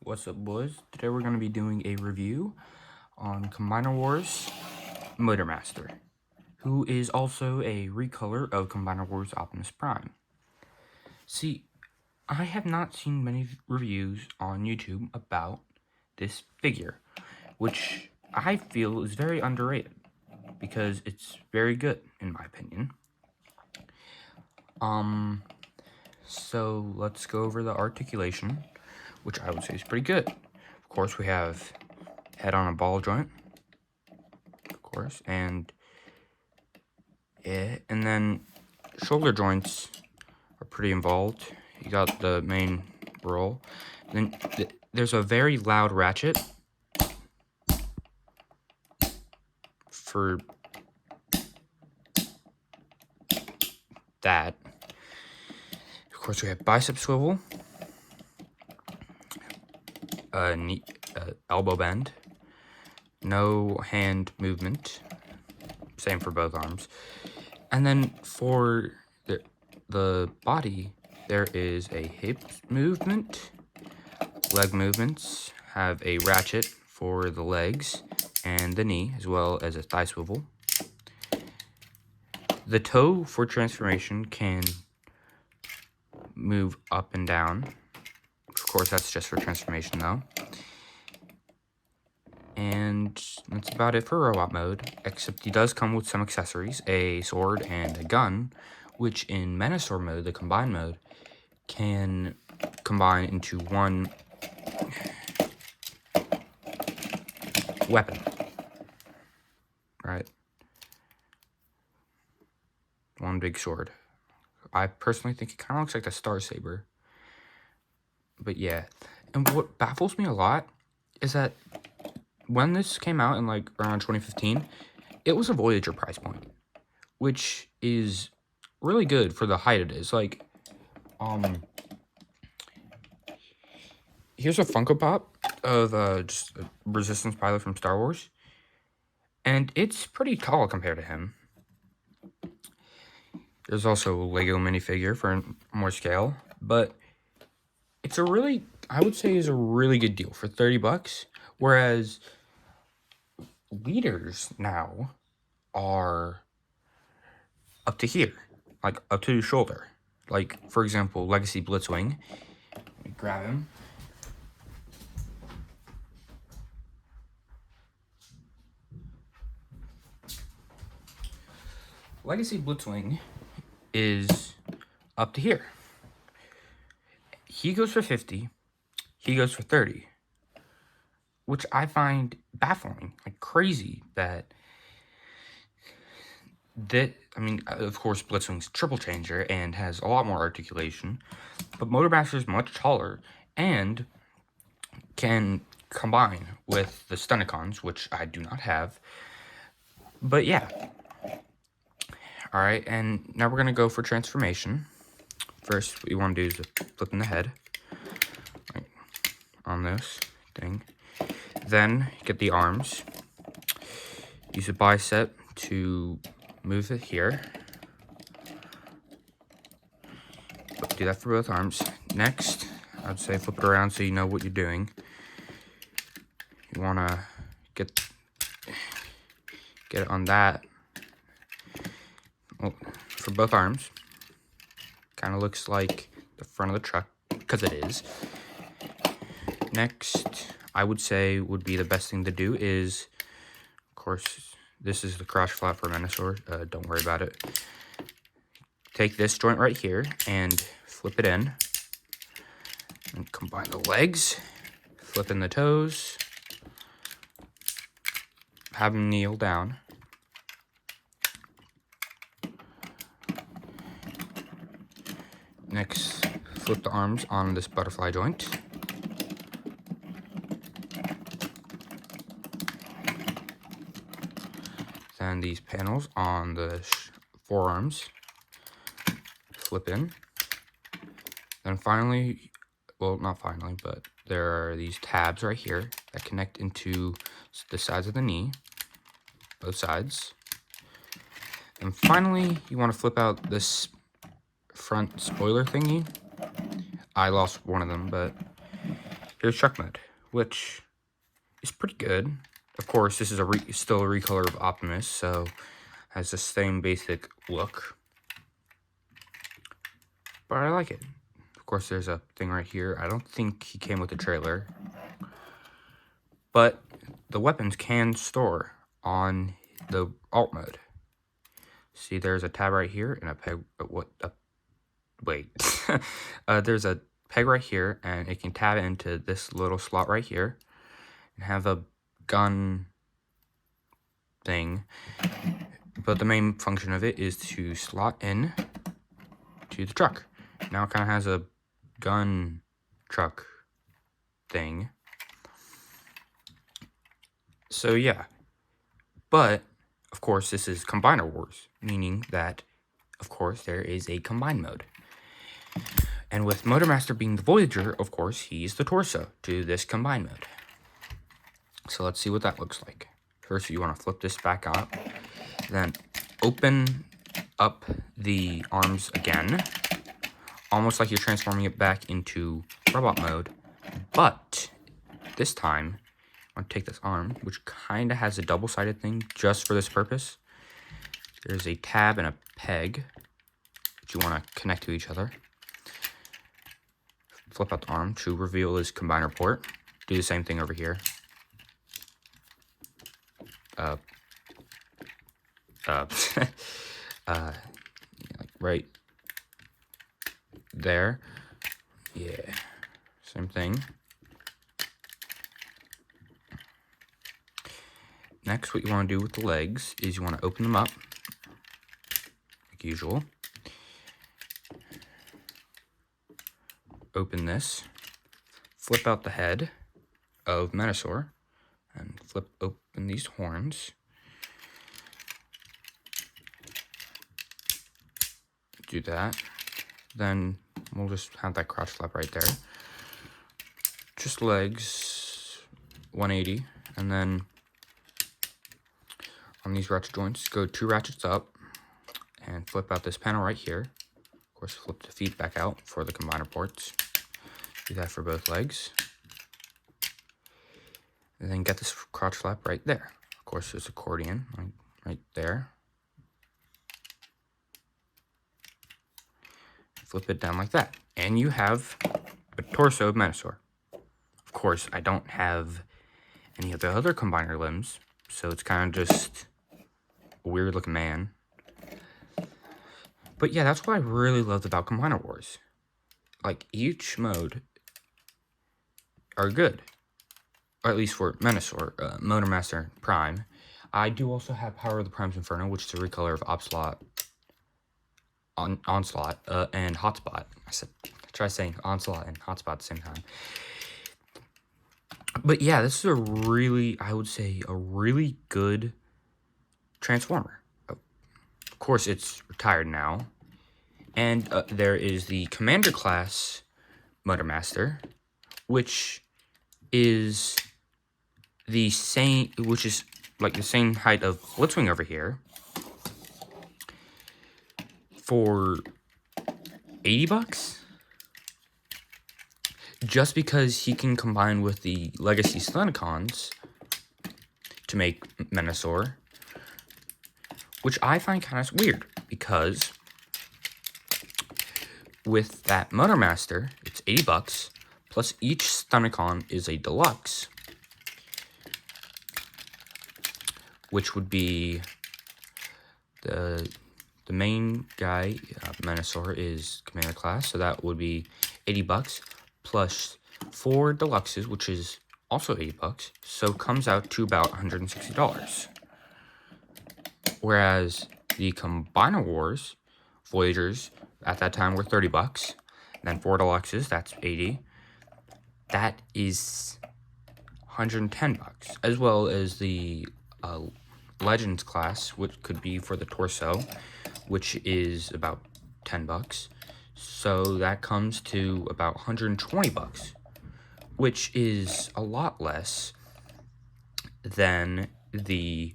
What's up, boys? Today we're going to be doing a review on Combiner Wars Motormaster, who is also a recolor of Combiner Wars Optimus Prime. See, I have not seen many reviews on YouTube about this figure, which I feel is very underrated, because it's very good, in my opinion. So let's go over the articulation, which I would say is pretty good. Of course, we have head on a ball joint, of course, and then shoulder joints are pretty involved. You got the main roll. Then there's a very loud ratchet for that. Of course, we have bicep swivel, knee, elbow bend, no hand movement, same for both arms. And then for the body, there is a hip movement, leg movements, have a ratchet for the legs and the knee, as well as a thigh swivel. The toe for transformation can move up and down. Of course, that's just for transformation, though. And that's about it for robot mode, except he does come with some accessories, a sword and a gun, which in Menasor mode, the combine mode, can combine into one weapon, right? One big sword. I personally think it kind of looks like the Star Saber. But yeah, and what baffles me a lot is that when this came out in like around 2015, it was a Voyager price point, which is really good for the height it is. Like, here's a Funko Pop of just a Resistance pilot from Star Wars, and it's pretty tall compared to him. There's also a Lego minifigure for more scale, but it's a really, I would say, is a really good deal for $30. Whereas leaders now are up to here, like up to his shoulder. Like, for example, Legacy Blitzwing. Let me grab him. Legacy Blitzwing is up to here. He goes for 50, he goes for 30, which I find baffling, like crazy that, I mean, of course, Blitzwing's triple changer and has a lot more articulation, but Motormaster is much taller and can combine with the Stunnicons, which I do not have. But yeah. Alright, and now we're going to go for transformation. First, what you want to do is flip in the head, right, on this thing. Then, get the arms. Use a bicep to move it here. Do that for both arms. Next, I'd say flip it around so you know what you're doing. You want to get it on that. Well, for both arms. Kind of looks like the front of the truck, because it is. Next, I would say would be the best thing to do is, of course, this is the crotch flap for Menasor. Don't worry about it. Take this joint right here and flip it in. And combine the legs. Flip in the toes. Have him kneel down. Next, flip the arms on this butterfly joint. Then these panels on the forearms. Flip in. Then finally, well, not finally, but there are these tabs right here that connect into the sides of the knee, both sides. And finally, you want to flip out this front spoiler thingy. I lost one of them, but here's truck mode, which is pretty good. Of course, this is still a recolor of Optimus, so has the same basic look. But I like it. Of course, there's a thing right here. I don't think he came with a trailer. But the weapons can store on the alt mode. See, there's a tab right here and a peg. Wait. There's a peg right here, and it can tab into this little slot right here and have a gun thing. But the main function of it is to slot in to the truck. Now it kind of has a gun truck thing. So yeah, but of course this is Combiner Wars, meaning that of course there is a combine mode. And with Motormaster being the Voyager, of course he's the torso to this combine mode. So let's see what that looks like. First you want to flip this back up, then open up the arms again, almost like you're transforming it back into robot mode, but this time I'm going to take this arm, which kind of has a double-sided thing just for this purpose. There's a tab and a peg that you want to connect to each other. Flip out the arm to reveal this combiner port. Do the same thing over here. Like right there. Yeah, same thing. Next, what you want to do with the legs is you want to open them up, like usual. Open this, flip out the head of Metasaur, and flip open these horns. Do that. Then we'll just have that crotch flap right there. Just legs, 180, and then on these ratchet joints, go 2 ratchets up and flip out this panel right here. Of course, flip the feet back out for the combiner ports. Do that for both legs. And then get this crotch flap right there. Of course, there's accordion right there. Flip it down like that. And you have a torso of Metasaur. Of course, I don't have any of the other combiner limbs, so it's kind of just a weird looking man. But yeah, that's what I really loved about Combiner Wars. Like, each mode are good. Or at least for Metasaur, Motormaster, Prime. I do also have Power of the Prime's Inferno, which is a recolor of Onslaught, and Hotspot. I try saying Onslaught and Hotspot at the same time. But yeah, this is a really, I would say, a really good Transformer. Of course, it's retired now. And there is the Commander class Motormaster, which is the same, which is like the same height of Blitzwing over here, for $80, just because he can combine with the Legacy Stunticons to make Metasaur, which I find kind of weird, because with that Motormaster, it's $80, plus each Stunticon is a deluxe, which would be the main guy, Metasaur, is Commander class, so that would be $80, plus 4 deluxes, which is also $80, so it comes out to about $160. Whereas the Combiner Wars Voyagers at that time were $30, and then 4 deluxes, that's $80. That is $110, as well as the Legends class, which could be for the torso, which is about $10. So that comes to about $120, which is a lot less than the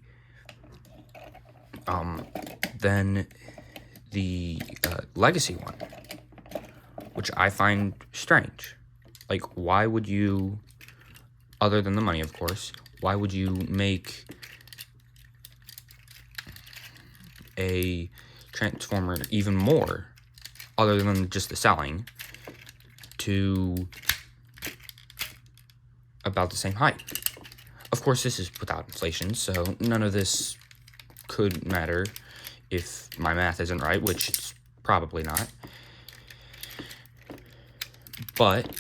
Legacy one, which I find strange. Like, why would you, other than the money, of course, why would you make a transformer even more, other than just the selling, to about the same height? Of course, this is without inflation, so none of this could matter if my math isn't right, which it's probably not. But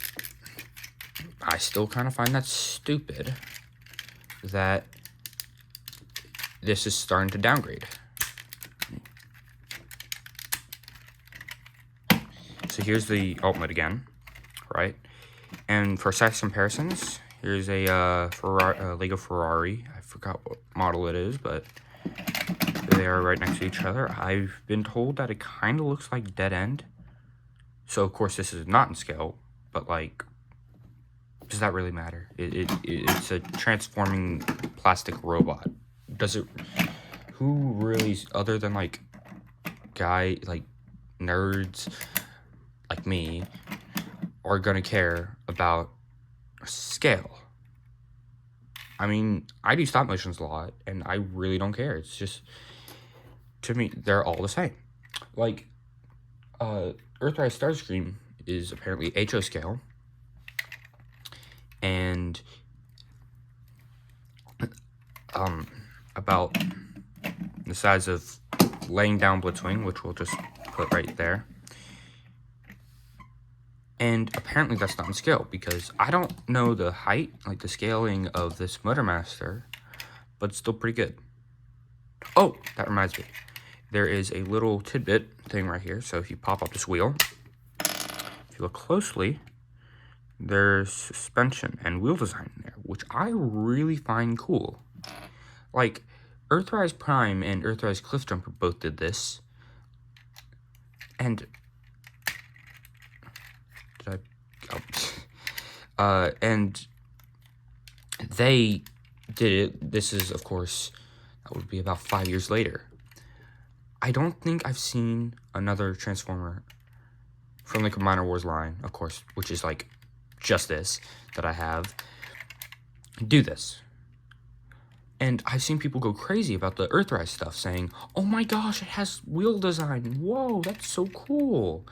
I still kind of find that stupid that this is starting to downgrade. So here's the ultimate again, right? And for size comparisons, here's a Lego Ferrari. I forgot what model it is, but they are right next to each other. I've been told that it kind of looks like Dead End. So, of course, this is not in scale, but, like, does that really matter? It's a transforming plastic robot. Does it... Who really, other than, like, nerds like me, are gonna care about scale? I mean, I do stop motions a lot, and I really don't care. It's just, to me, they're all the same. Like, Earthrise Starscream is apparently HO scale, and about the size of laying down Blitzwing, which we'll just put right there. And apparently that's not in scale, because I don't know the height, like the scaling of this Motormaster, but it's still pretty good. Oh, that reminds me. There is a little tidbit thing right here. So if you pop up this wheel, if you look closely, there's suspension and wheel design in there, which I really find cool. Like, Earthrise Prime and Earthrise Cliffjumper both did this. And and they did it. This is, of course, that would be about 5 years later. I don't think I've seen another Transformer from the Combiner Wars line, of course, which is like just this that I have, do this. And I've seen people go crazy about the Earthrise stuff, saying, oh my gosh, it has wheel design. Whoa, that's so cool.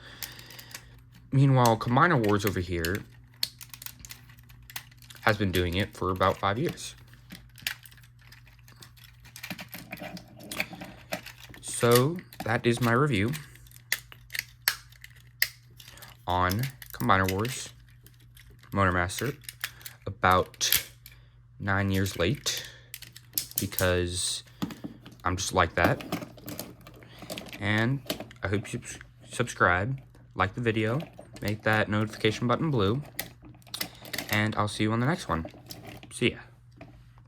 Meanwhile, Combiner Wars over here has been doing it for about 5 years. So, that is my review on Combiner Wars Motormaster, about 9 years late, because I'm just like that. And I hope you subscribe, like the video, make that notification button blue, and I'll see you on the next one. See ya.